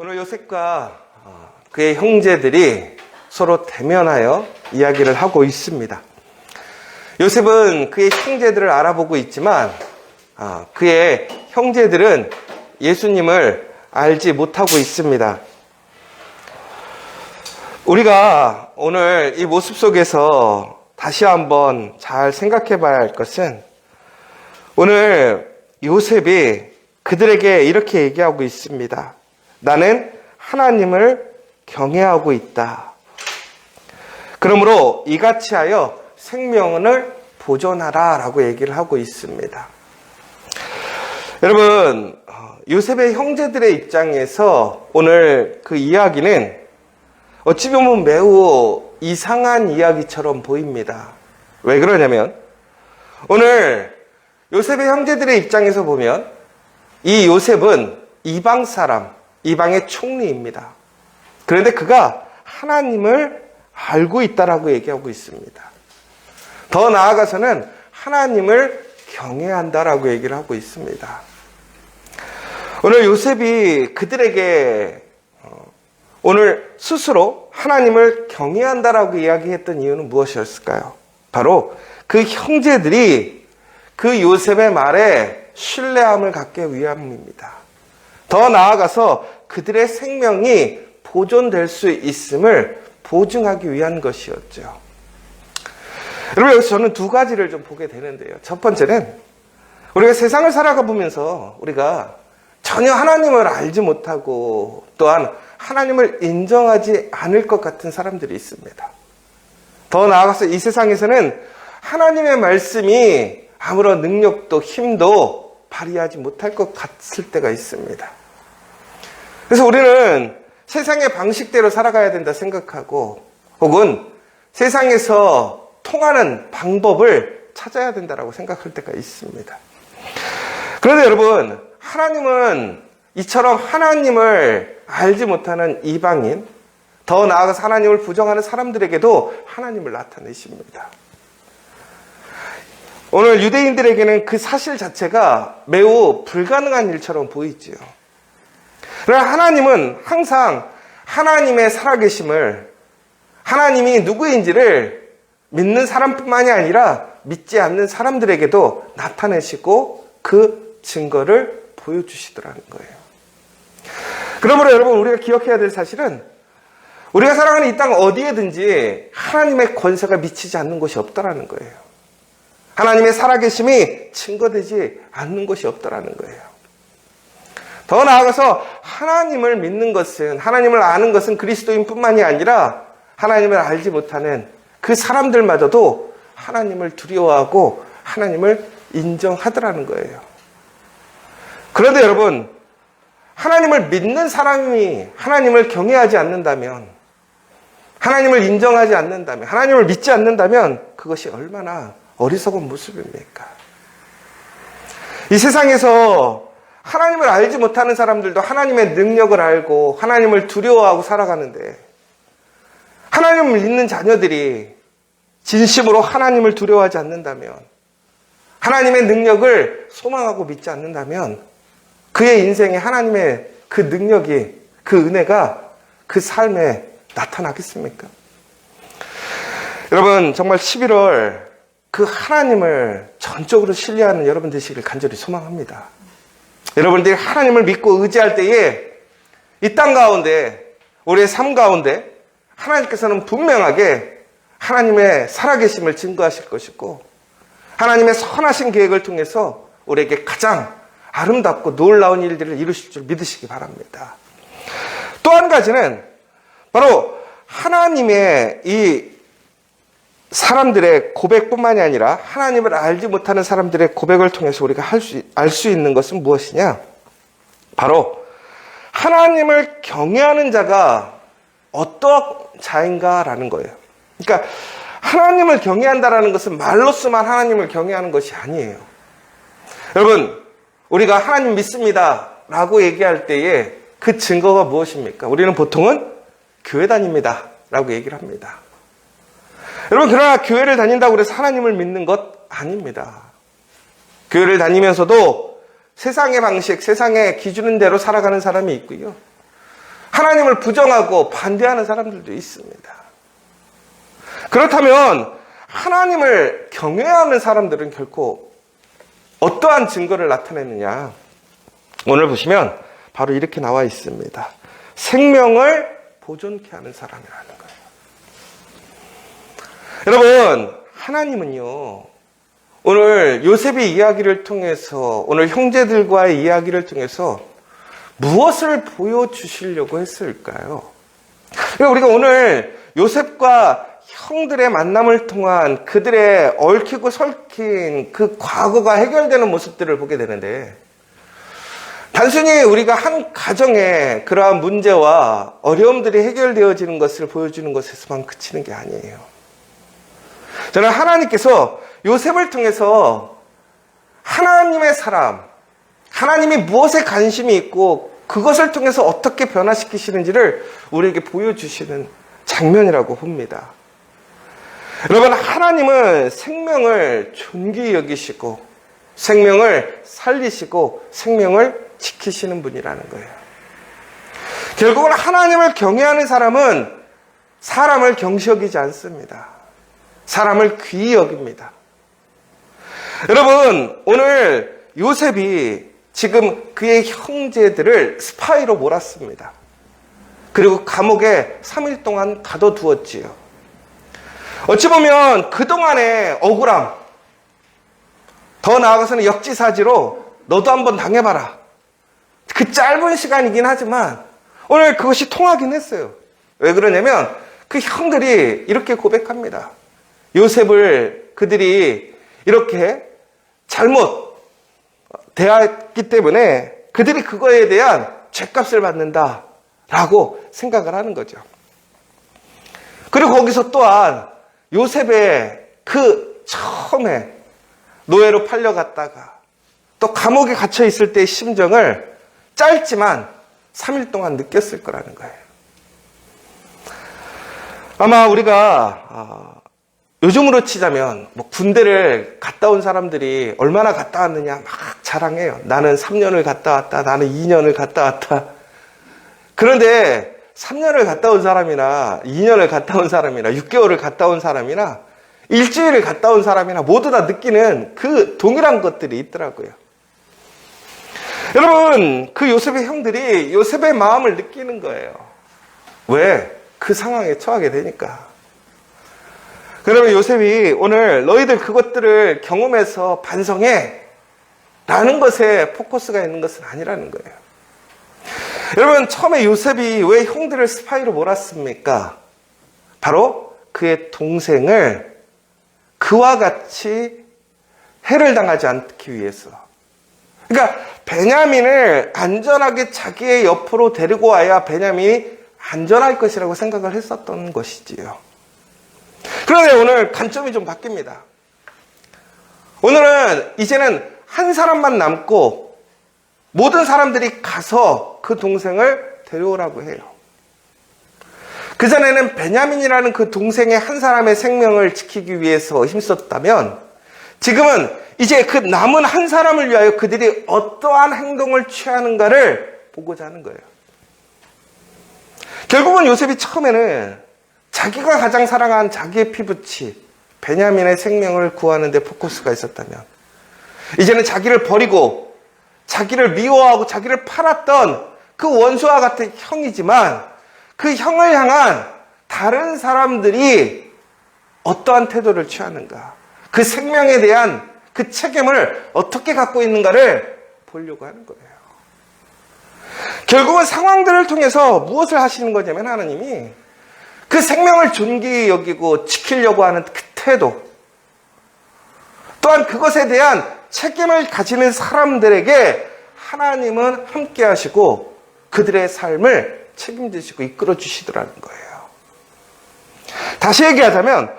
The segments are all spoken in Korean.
오늘 요셉과 그의 형제들이 서로 대면하여 이야기를 하고 있습니다. 요셉은 그의 형제들을 알아보고 있지만 그의 형제들은 예수님을 알지 못하고 있습니다. 우리가 오늘 이 모습 속에서 다시 한번 잘 생각해 봐야 할 것은, 오늘 요셉이 그들에게 이렇게 얘기하고 있습니다. 나는 하나님을 경외하고 있다. 그러므로 이같이 하여 생명을 보존하라 라고 얘기를 하고 있습니다. 여러분, 요셉의 형제들의 입장에서 오늘 그 이야기는 어찌 보면 매우 이상한 이야기처럼 보입니다. 왜 그러냐면, 오늘 요셉의 형제들의 입장에서 보면 이 요셉은 이방 사람, 이방의 총리입니다. 그런데 그가 하나님을 알고 있다라고 얘기하고 있습니다. 더 나아가서는 하나님을 경외한다라고 얘기를 하고 있습니다. 오늘 요셉이 그들에게 오늘 스스로 하나님을 경외한다라고 이야기했던 이유는 무엇이었을까요? 바로 그 형제들이 그 요셉의 말에 신뢰함을 갖기 위함입니다. 더 나아가서 그들의 생명이 보존될 수 있음을 보증하기 위한 것이었죠. 여러분, 여기서 저는 두 가지를 좀 보게 되는데요. 첫 번째는 우리가 세상을 살아가 보면서 우리가 전혀 하나님을 알지 못하고 또한 하나님을 인정하지 않을 것 같은 사람들이 있습니다. 더 나아가서 이 세상에서는 하나님의 말씀이 아무런 능력도 힘도 발휘하지 못할 것 같을 때가 있습니다. 그래서 우리는 세상의 방식대로 살아가야 된다 생각하고, 혹은 세상에서 통하는 방법을 찾아야 된다고 생각할 때가 있습니다. 그런데 여러분, 하나님은 이처럼 하나님을 알지 못하는 이방인, 더 나아가서 하나님을 부정하는 사람들에게도 하나님을 나타내십니다. 오늘 유대인들에게는 그 사실 자체가 매우 불가능한 일처럼 보이지요. 그러나 하나님은 항상 하나님의 살아계심을, 하나님이 누구인지를 믿는 사람뿐만이 아니라 믿지 않는 사람들에게도 나타내시고 그 증거를 보여주시더라는 거예요. 그러므로 여러분, 우리가 기억해야 될 사실은 우리가 살아가는 이 땅 어디에든지 하나님의 권세가 미치지 않는 곳이 없다라는 거예요. 하나님의 살아계심이 증거되지 않는 곳이 없다라는 거예요. 더 나아가서 하나님을 믿는 것은, 하나님을 아는 것은 그리스도인뿐만이 아니라 하나님을 알지 못하는 그 사람들마저도 하나님을 두려워하고 하나님을 인정하더라는 거예요. 그런데 여러분, 하나님을 믿는 사람이 하나님을 경외하지 않는다면, 하나님을 인정하지 않는다면, 하나님을 믿지 않는다면 그것이 얼마나 어리석은 모습입니까? 이 세상에서 하나님을 알지 못하는 사람들도 하나님의 능력을 알고 하나님을 두려워하고 살아가는데, 하나님을 믿는 자녀들이 진심으로 하나님을 두려워하지 않는다면, 하나님의 능력을 소망하고 믿지 않는다면 그의 인생에 하나님의 그 능력이, 그 은혜가 그 삶에 나타나겠습니까? 여러분, 정말 11월 그 하나님을 전적으로 신뢰하는 여러분 되시길 간절히 소망합니다. 여러분들이 하나님을 믿고 의지할 때에 이 땅 가운데, 우리의 삶 가운데 하나님께서는 분명하게 하나님의 살아계심을 증거하실 것이고, 하나님의 선하신 계획을 통해서 우리에게 가장 아름답고 놀라운 일들을 이루실 줄 믿으시기 바랍니다. 또 한 가지는 바로 하나님의 이 사람들의 고백뿐만이 아니라 하나님을 알지 못하는 사람들의 고백을 통해서 우리가 알 수 있는 것은 무엇이냐? 바로 하나님을 경외하는 자가 어떤 자인가라는 거예요. 그러니까 하나님을 경외한다라는 것은 말로서만 하나님을 경외하는 것이 아니에요. 여러분, 우리가 하나님 믿습니다 라고 얘기할 때에 그 증거가 무엇입니까? 우리는 보통은 교회 다닙니다 라고 얘기를 합니다. 여러분, 그러나 교회를 다닌다고 해서 하나님을 믿는 것 아닙니다. 교회를 다니면서도 세상의 방식, 세상의 기준대로 살아가는 사람이 있고요. 하나님을 부정하고 반대하는 사람들도 있습니다. 그렇다면 하나님을 경외하는 사람들은 결코 어떠한 증거를 나타내느냐? 오늘 보시면 바로 이렇게 나와 있습니다. 생명을 보존케 하는 사람이라는 거예요. 여러분, 하나님은요, 오늘 요셉의 이야기를 통해서, 오늘 형제들과의 이야기를 통해서 무엇을 보여주시려고 했을까요? 우리가 오늘 요셉과 형들의 만남을 통한 그들의 얽히고 설킨 그 과거가 해결되는 모습들을 보게 되는데, 단순히 우리가 한 가정에 그러한 문제와 어려움들이 해결되어지는 것을 보여주는 것에서만 그치는 게 아니에요. 저는 하나님께서 요셉을 통해서 하나님의 사람, 하나님이 무엇에 관심이 있고 그것을 통해서 어떻게 변화시키시는지를 우리에게 보여주시는 장면이라고 봅니다. 여러분, 하나님은 생명을 존귀히 여기시고 생명을 살리시고 생명을 지키시는 분이라는 거예요. 결국은 하나님을 경외하는 사람은 사람을 경시 여기지 않습니다. 사람을 귀히 여깁니다. 여러분, 오늘 요셉이 지금 그의 형제들을 스파이로 몰았습니다. 그리고 감옥에 3일 동안 가둬두었지요. 어찌 보면 그동안의 억울함, 더 나아가서는 역지사지로 너도 한번 당해봐라. 그 짧은 시간이긴 하지만 오늘 그것이 통하긴 했어요. 왜 그러냐면 그 형들이 이렇게 고백합니다. 요셉을 그들이 이렇게 잘못 대했기 때문에 그들이 그거에 대한 죗값을 받는다라고 생각을 하는 거죠. 그리고 거기서 또한 요셉의 그 처음에 노예로 팔려갔다가 또 감옥에 갇혀 있을 때의 심정을 짧지만 3일 동안 느꼈을 거라는 거예요. 아마 우리가 요즘으로 치자면 군대를 갔다 온 사람들이 얼마나 갔다 왔느냐 막 자랑해요. 나는 3년을 갔다 왔다. 나는 2년을 갔다 왔다. 그런데 3년을 갔다 온 사람이나 2년을 갔다 온 사람이나 6개월을 갔다 온 사람이나 일주일을 갔다 온 사람이나 모두 다 느끼는 그 동일한 것들이 있더라고요. 여러분, 그 요셉의 형들이 요셉의 마음을 느끼는 거예요. 왜? 그 상황에 처하게 되니까. 그러면 요셉이 오늘 너희들 그것들을 경험해서 반성해 라는 것에 포커스가 있는 것은 아니라는 거예요. 여러분, 처음에 요셉이 왜 형들을 스파이로 몰았습니까? 바로 그의 동생을 그와 같이 해를 당하지 않기 위해서. 그러니까 베냐민을 안전하게 자기의 옆으로 데리고 와야 베냐민이 안전할 것이라고 생각을 했었던 것이지요. 그런데 오늘 관점이 좀 바뀝니다. 오늘은 이제는 한 사람만 남고 모든 사람들이 가서 그 동생을 데려오라고 해요. 그전에는 베냐민이라는 그 동생의 한 사람의 생명을 지키기 위해서 힘썼다면 지금은 이제 그 남은 한 사람을 위하여 그들이 어떠한 행동을 취하는가를 보고자 하는 거예요. 결국은 요셉이 처음에는 자기가 가장 사랑한 자기의 피부치 베냐민의 생명을 구하는 데 포커스가 있었다면 이제는 자기를 버리고 자기를 미워하고 자기를 팔았던 그 원수와 같은 형이지만 그 형을 향한 다른 사람들이 어떠한 태도를 취하는가, 그 생명에 대한 그 책임을 어떻게 갖고 있는가를 보려고 하는 거예요. 결국은 상황들을 통해서 무엇을 하시는 거냐면 하나님이 그 생명을 존귀히 여기고 지키려고 하는 그 태도, 또한 그것에 대한 책임을 가지는 사람들에게 하나님은 함께 하시고 그들의 삶을 책임지시고 이끌어 주시더라는 거예요. 다시 얘기하자면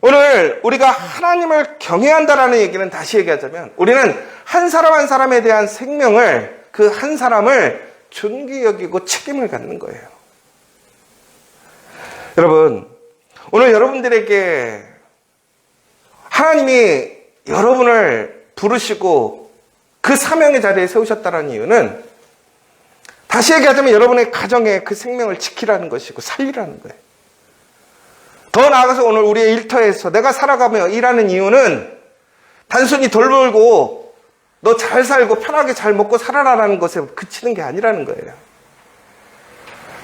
오늘 우리가 하나님을 경외한다라는 얘기는 다시 얘기하자면 우리는 한 사람 한 사람에 대한 생명을 그 한 사람을 존귀히 여기고 책임을 갖는 거예요. 여러분, 오늘 여러분들에게 하나님이 여러분을 부르시고 그 사명의 자리에 세우셨다는 이유는 다시 얘기하자면 여러분의 가정에 그 생명을 지키라는 것이고 살리라는 거예요. 더 나아가서 오늘 우리의 일터에서 내가 살아가며 일하는 이유는 단순히 돈 벌고 너 잘 살고 편하게 잘 먹고 살아라라는 것에 그치는 게 아니라는 거예요.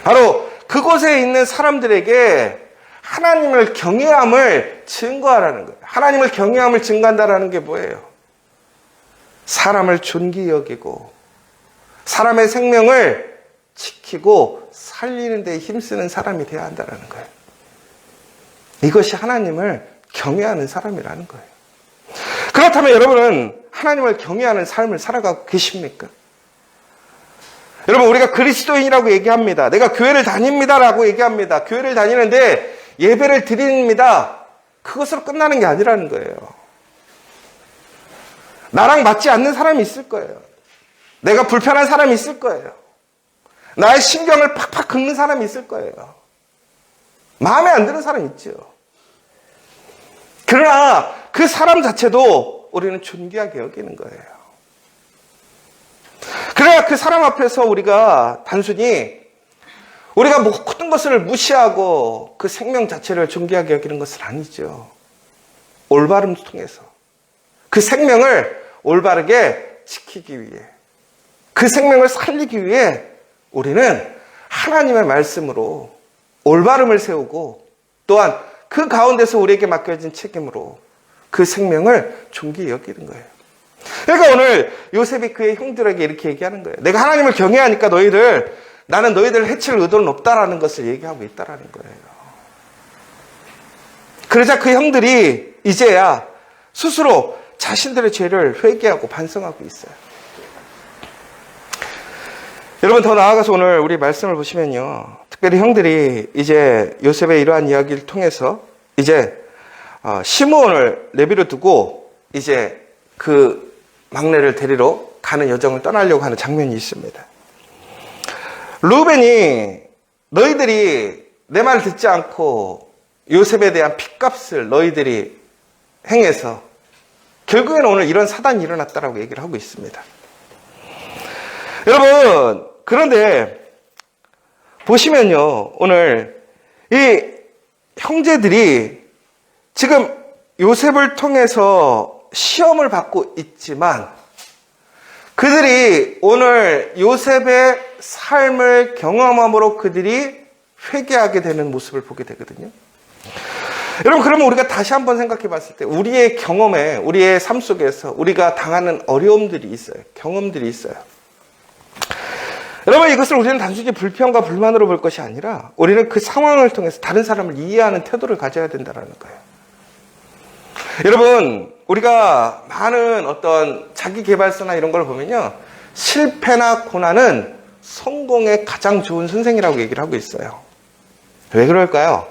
바로 그곳에 있는 사람들에게 하나님을 경외함을 증거하라는 거예요. 하나님을 경외함을 증거한다라는 게 뭐예요? 사람을 존귀 여기고 사람의 생명을 지키고 살리는 데 힘쓰는 사람이 되어야 한다는 거예요. 이것이 하나님을 경외하는 사람이라는 거예요. 그렇다면 여러분은 하나님을 경외하는 삶을 살아가고 계십니까? 여러분, 우리가 그리스도인이라고 얘기합니다. 내가 교회를 다닙니다라고 얘기합니다. 교회를 다니는데 예배를 드립니다. 그것으로 끝나는 게 아니라는 거예요. 나랑 맞지 않는 사람이 있을 거예요. 내가 불편한 사람이 있을 거예요. 나의 신경을 팍팍 긁는 사람이 있을 거예요. 마음에 안 드는 사람이 있죠. 그러나 그 사람 자체도 우리는 존귀하게 여기는 거예요. 그래야 그 사람 앞에서 우리가 단순히 우리가 모든 것을 무시하고 그 생명 자체를 존귀하게 여기는 것은 아니죠. 올바름을 통해서 그 생명을 올바르게 지키기 위해, 그 생명을 살리기 위해 우리는 하나님의 말씀으로 올바름을 세우고 또한 그 가운데서 우리에게 맡겨진 책임으로 그 생명을 존귀히 여기는 거예요. 그러니까 오늘 요셉이 그의 형들에게 이렇게 얘기하는 거예요. 내가 하나님을 경외하니까 나는 너희들을 해칠 의도는 없다라는 것을 얘기하고 있다라는 거예요. 그러자 그 형들이 이제야 스스로 자신들의 죄를 회개하고 반성하고 있어요. 여러분, 더 나아가서 오늘 우리 말씀을 보시면요, 특별히 형들이 이제 요셉의 이러한 이야기를 통해서 이제 시므온을 내비로 두고 이제 그 막내를 데리러 가는 여정을 떠나려고 하는 장면이 있습니다. 루벤이 너희들이 내 말 듣지 않고 요셉에 대한 핏값을 너희들이 행해서 결국에는 오늘 이런 사단이 일어났다라고 얘기를 하고 있습니다. 여러분, 그런데 보시면요, 오늘 이 형제들이 지금 요셉을 통해서 시험을 받고 있지만 그들이 오늘 요셉의 삶을 경험함으로 그들이 회개하게 되는 모습을 보게 되거든요. 여러분, 그러면 우리가 다시 한번 생각해 봤을 때 우리의 경험에, 우리의 삶 속에서 우리가 당하는 어려움들이 있어요. 경험들이 있어요. 여러분, 이것을 우리는 단순히 불평과 불만으로 볼 것이 아니라 우리는 그 상황을 통해서 다른 사람을 이해하는 태도를 가져야 된다는 거예요. 여러분, 우리가 많은 어떤 자기개발서나 이런 걸 보면요, 실패나 고난은 성공의 가장 좋은 선생이라고 얘기를 하고 있어요. 왜 그럴까요?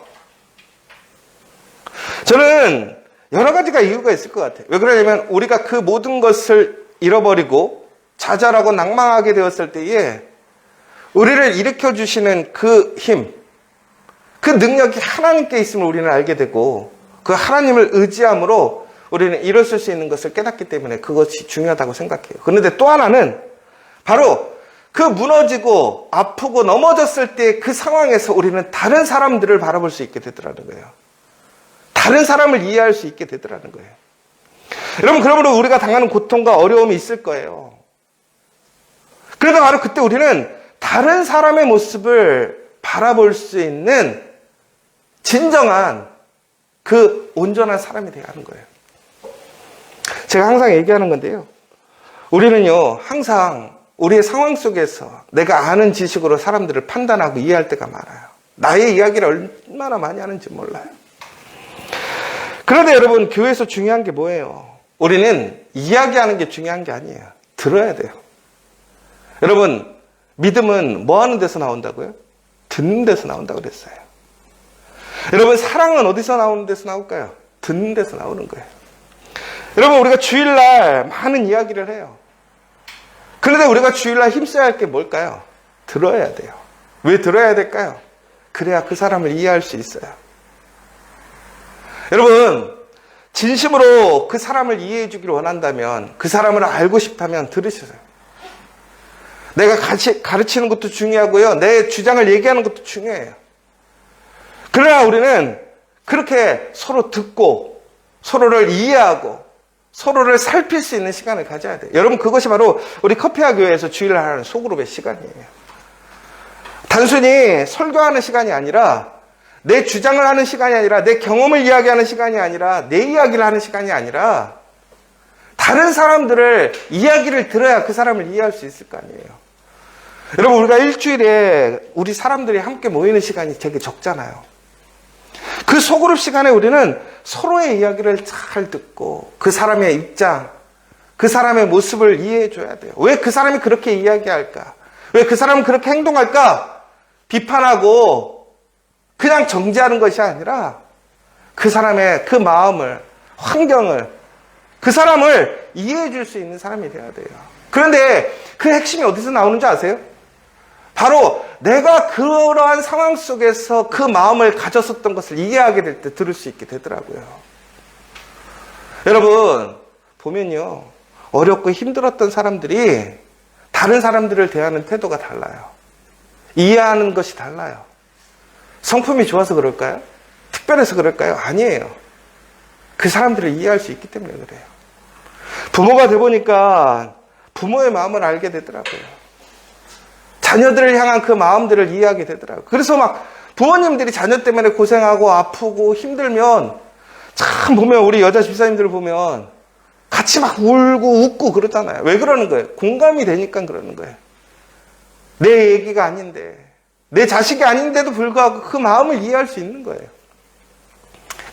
저는 여러 가지가 이유가 있을 것 같아요. 왜 그러냐면 우리가 그 모든 것을 잃어버리고 좌절하고 낭망하게 되었을 때에 우리를 일으켜주시는 그 힘, 그 능력이 하나님께 있음을 우리는 알게 되고 그 하나님을 의지함으로 우리는 일어설 수 있는 것을 깨닫기 때문에 그것이 중요하다고 생각해요. 그런데 또 하나는 바로 그 무너지고 아프고 넘어졌을 때 그 상황에서 우리는 다른 사람들을 바라볼 수 있게 되더라는 거예요. 다른 사람을 이해할 수 있게 되더라는 거예요. 여러분, 그러므로 우리가 당하는 고통과 어려움이 있을 거예요. 그런데 바로 그때 우리는 다른 사람의 모습을 바라볼 수 있는 진정한 그 온전한 사람이 되어야 하는 거예요. 제가 항상 얘기하는 건데요, 우리는요 항상 우리의 상황 속에서 내가 아는 지식으로 사람들을 판단하고 이해할 때가 많아요. 나의 이야기를 얼마나 많이 하는지 몰라요. 그런데 여러분, 교회에서 중요한 게 뭐예요? 우리는 이야기하는 게 중요한 게 아니에요. 들어야 돼요. 여러분, 믿음은 뭐 하는 데서 나온다고요? 듣는 데서 나온다고 그랬어요. 여러분, 사랑은 어디서 나오는 데서 나올까요? 듣는 데서 나오는 거예요. 여러분, 우리가 주일날 많은 이야기를 해요. 그런데 우리가 주일날 힘써야 할 게 뭘까요? 들어야 돼요. 왜 들어야 될까요? 그래야 그 사람을 이해할 수 있어요. 여러분, 진심으로 그 사람을 이해해 주기를 원한다면, 그 사람을 알고 싶다면 들으세요. 내가 가르치는 것도 중요하고요. 내 주장을 얘기하는 것도 중요해요. 그러나 우리는 그렇게 서로 듣고 서로를 이해하고 서로를 살필 수 있는 시간을 가져야 돼요. 여러분, 그것이 바로 우리 커피와 교회에서 주일을 하는 소그룹의 시간이에요. 단순히 설교하는 시간이 아니라, 내 주장을 하는 시간이 아니라, 내 경험을 이야기하는 시간이 아니라, 내 이야기를 하는 시간이 아니라, 다른 사람들을 이야기를 들어야 그 사람을 이해할 수 있을 거 아니에요. 여러분, 우리가 일주일에 우리 사람들이 함께 모이는 시간이 되게 적잖아요. 그 소그룹 시간에 우리는 서로의 이야기를 잘 듣고 그 사람의 입장, 그 사람의 모습을 이해해 줘야 돼요. 왜 그 사람이 그렇게 이야기할까? 왜 그 사람은 그렇게 행동할까? 비판하고 그냥 정죄하는 것이 아니라 그 사람의 그 마음을, 환경을, 그 사람을 이해해 줄 수 있는 사람이 돼야 돼요. 그런데 그 핵심이 어디서 나오는지 아세요? 바로 내가 그러한 상황 속에서 그 마음을 가졌었던 것을 이해하게 될 때 들을 수 있게 되더라고요. 여러분, 보면요, 어렵고 힘들었던 사람들이 다른 사람들을 대하는 태도가 달라요. 이해하는 것이 달라요. 성품이 좋아서 그럴까요? 특별해서 그럴까요? 아니에요. 그 사람들을 이해할 수 있기 때문에 그래요. 부모가 돼보니까 부모의 마음을 알게 되더라고요. 자녀들을 향한 그 마음들을 이해하게 되더라고요. 그래서 막 부모님들이 자녀 때문에 고생하고 아프고 힘들면 참 보면 우리 여자 집사님들 보면 같이 막 울고 웃고 그러잖아요. 왜 그러는 거예요? 공감이 되니까 그러는 거예요. 내 얘기가 아닌데, 내 자식이 아닌데도 불구하고 그 마음을 이해할 수 있는 거예요.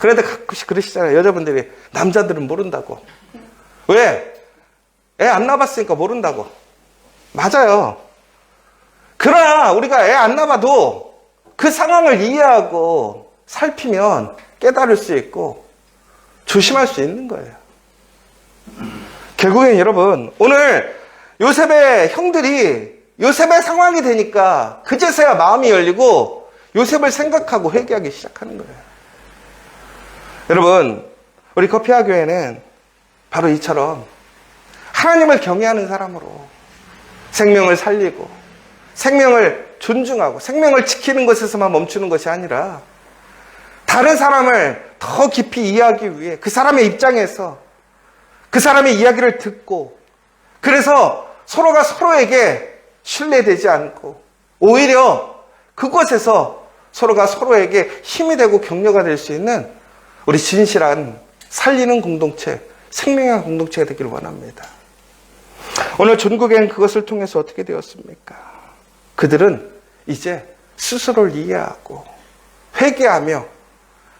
그런데 가끔씩 그러시잖아요. 여자분들이 남자들은 모른다고. 왜? 애 안 낳아봤으니까 모른다고. 맞아요. 그러나 우리가 애 안 낳아봐도 그 상황을 이해하고 살피면 깨달을 수 있고 조심할 수 있는 거예요. 결국엔 여러분, 오늘 요셉의 형들이 요셉의 상황이 되니까 그제서야 마음이 열리고 요셉을 생각하고 회개하기 시작하는 거예요. 여러분, 우리 커피와 교회는 바로 이처럼 하나님을 경외하는 사람으로 생명을 살리고 생명을 존중하고 생명을 지키는 것에서만 멈추는 것이 아니라 다른 사람을 더 깊이 이해하기 위해 그 사람의 입장에서 그 사람의 이야기를 듣고, 그래서 서로가 서로에게 신뢰되지 않고 오히려 그곳에서 서로가 서로에게 힘이 되고 격려가 될 수 있는 우리 진실한 살리는 공동체, 생명의 공동체가 되기를 원합니다. 오늘 전국엔 그것을 통해서 어떻게 되었습니까? 그들은 이제 스스로를 이해하고 회개하며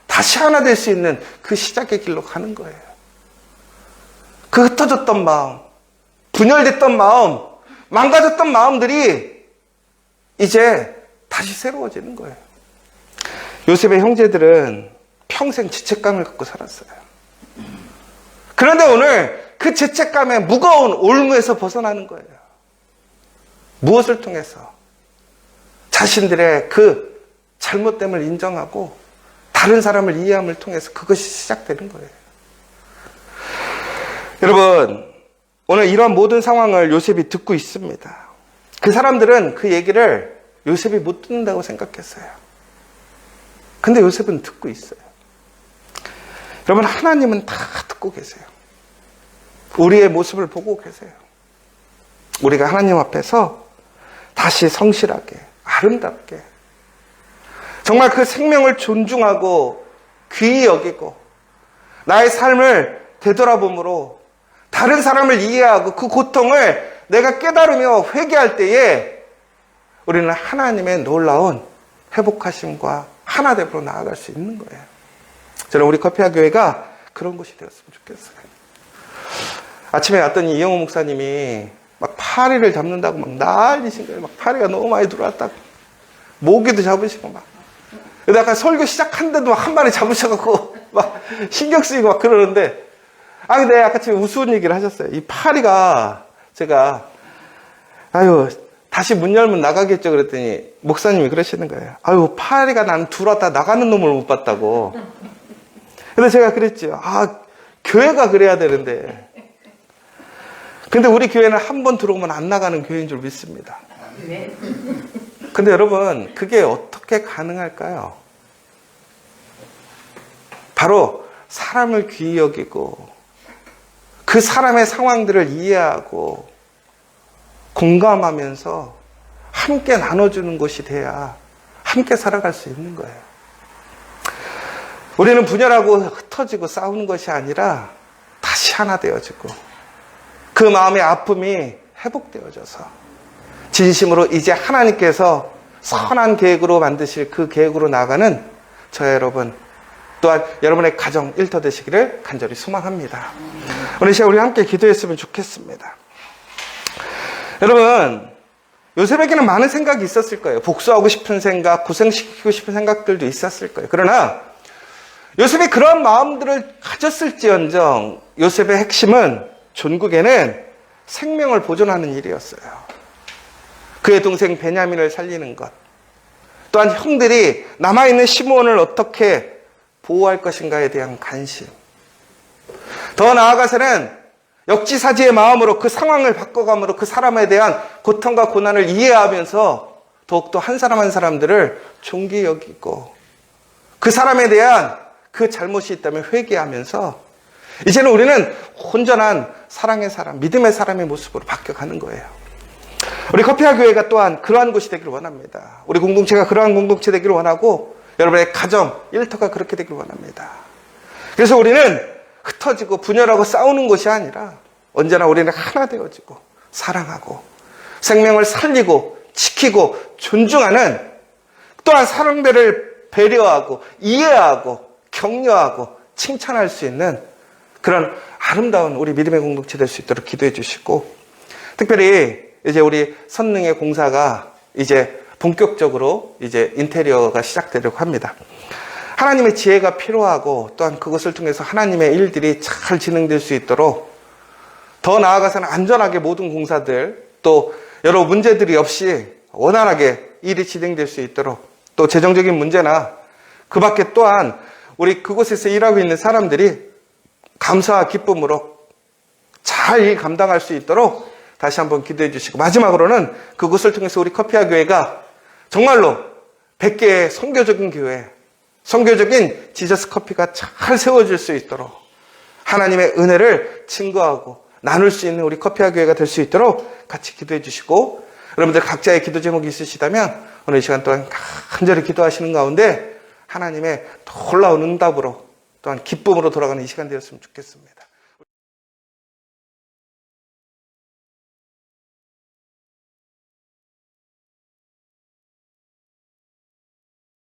다시 하나 될 수 있는 그 시작의 길로 가는 거예요. 그 흩어졌던 마음, 분열됐던 마음, 망가졌던 마음들이 이제 다시 새로워지는 거예요. 요셉의 형제들은 평생 죄책감을 갖고 살았어요. 그런데 오늘 그 죄책감의 무거운 올무에서 벗어나는 거예요. 무엇을 통해서? 자신들의 그 잘못됨을 인정하고 다른 사람을 이해함을 통해서 그것이 시작되는 거예요. 여러분, 오늘 이러한 모든 상황을 요셉이 듣고 있습니다. 그 사람들은 그 얘기를 요셉이 못 듣는다고 생각했어요. 근데 요셉은 듣고 있어요. 여러분, 하나님은 다 듣고 계세요. 우리의 모습을 보고 계세요. 우리가 하나님 앞에서 다시 성실하게, 아름답게, 정말 그 생명을 존중하고 귀히 여기고 나의 삶을 되돌아봄으로 다른 사람을 이해하고 그 고통을 내가 깨달으며 회개할 때에 우리는 하나님의 놀라운 회복하심과 하나됨으로 나아갈 수 있는 거예요. 저는 우리 커피와 교회가 그런 곳이 되었으면 좋겠어요. 아침에 왔더니 이영호 목사님이 막 파리를 잡는다고 막 난리신 거예요. 막 파리가 너무 많이 들어왔다고. 모기도 잡으시고 막. 근데 아까 설교 시작한데도 한 마리 잡으셔갖고 막 신경 쓰이고 막 그러는데, 근데 아까 지금 우스운 얘기를 하셨어요. 이 파리가 제가, 다시 문 열면 나가겠죠 그랬더니 목사님이 그러시는 거예요. 파리가 난 들어왔다 나가는 놈을 못 봤다고. 근데 제가 그랬죠. 교회가 그래야 되는데. 근데 우리 교회는 한 번 들어오면 안 나가는 교회인 줄 믿습니다. 근데 여러분, 그게 어떻게 가능할까요? 바로 사람을 귀히 여기고 그 사람의 상황들을 이해하고 공감하면서 함께 나눠주는 것이 돼야 함께 살아갈 수 있는 거예요. 우리는 분열하고 흩어지고 싸우는 것이 아니라 다시 하나 되어지고 그 마음의 아픔이 회복되어져서 진심으로 이제 하나님께서 선한 계획으로 만드실 그 계획으로 나가는 저와 여러분, 또한 여러분의 가정 일터 되시기를 간절히 소망합니다. 오늘 시간 우리 함께 기도했으면 좋겠습니다. 여러분, 요셉에게는 많은 생각이 있었을 거예요. 복수하고 싶은 생각, 고생시키고 싶은 생각들도 있었을 거예요. 그러나 요셉이 그런 마음들을 가졌을지언정 요셉의 핵심은 존국에는 생명을 보존하는 일이었어요. 그의 동생 베냐민을 살리는 것, 또한 형들이 남아있는 시므온을 어떻게 보호할 것인가에 대한 관심, 더 나아가서는 역지사지의 마음으로 그 상황을 바꿔감으로 그 사람에 대한 고통과 고난을 이해하면서 더욱더 한 사람 한 사람들을 존귀 여기고 그 사람에 대한 그 잘못이 있다면 회개하면서 이제는 우리는 온전한 사랑의 사람, 믿음의 사람의 모습으로 바뀌어가는 거예요. 우리 커피아 교회가 또한 그러한 곳이 되기를 원합니다. 우리 공동체가 그러한 공동체 되기를 원하고 여러분의 가정, 일터가 그렇게 되기를 원합니다. 그래서 우리는 흩어지고 분열하고 싸우는 것이 아니라 언제나 우리는 하나 되어지고 사랑하고 생명을 살리고 지키고 존중하는, 또한 사람들을 배려하고 이해하고 격려하고 칭찬할 수 있는 그런 아름다운 우리 믿음의 공동체 될 수 있도록 기도해 주시고, 특별히 이제 우리 선릉의 공사가 이제 본격적으로 이제 인테리어가 시작되려고 합니다. 하나님의 지혜가 필요하고 또한 그것을 통해서 하나님의 일들이 잘 진행될 수 있도록, 더 나아가서는 안전하게 모든 공사들 또 여러 문제들이 없이 원활하게 일이 진행될 수 있도록, 또 재정적인 문제나 그 밖에 또한 우리 그곳에서 일하고 있는 사람들이 감사와 기쁨으로 잘 일 감당할 수 있도록 다시 한번 기도해 주시고, 마지막으로는 그것을 통해서 우리 커피아 교회가 정말로 100개의 선교적인 교회, 선교적인 지저스 커피가 잘 세워질 수 있도록 하나님의 은혜를 증거하고 나눌 수 있는 우리 커피아 교회가 될 수 있도록 같이 기도해 주시고, 여러분들 각자의 기도 제목이 있으시다면 오늘 이 시간 동안 간절히 기도하시는 가운데 하나님의 놀라운 응답으로 또한 기쁨으로 돌아가는 이 시간 되었으면 좋겠습니다.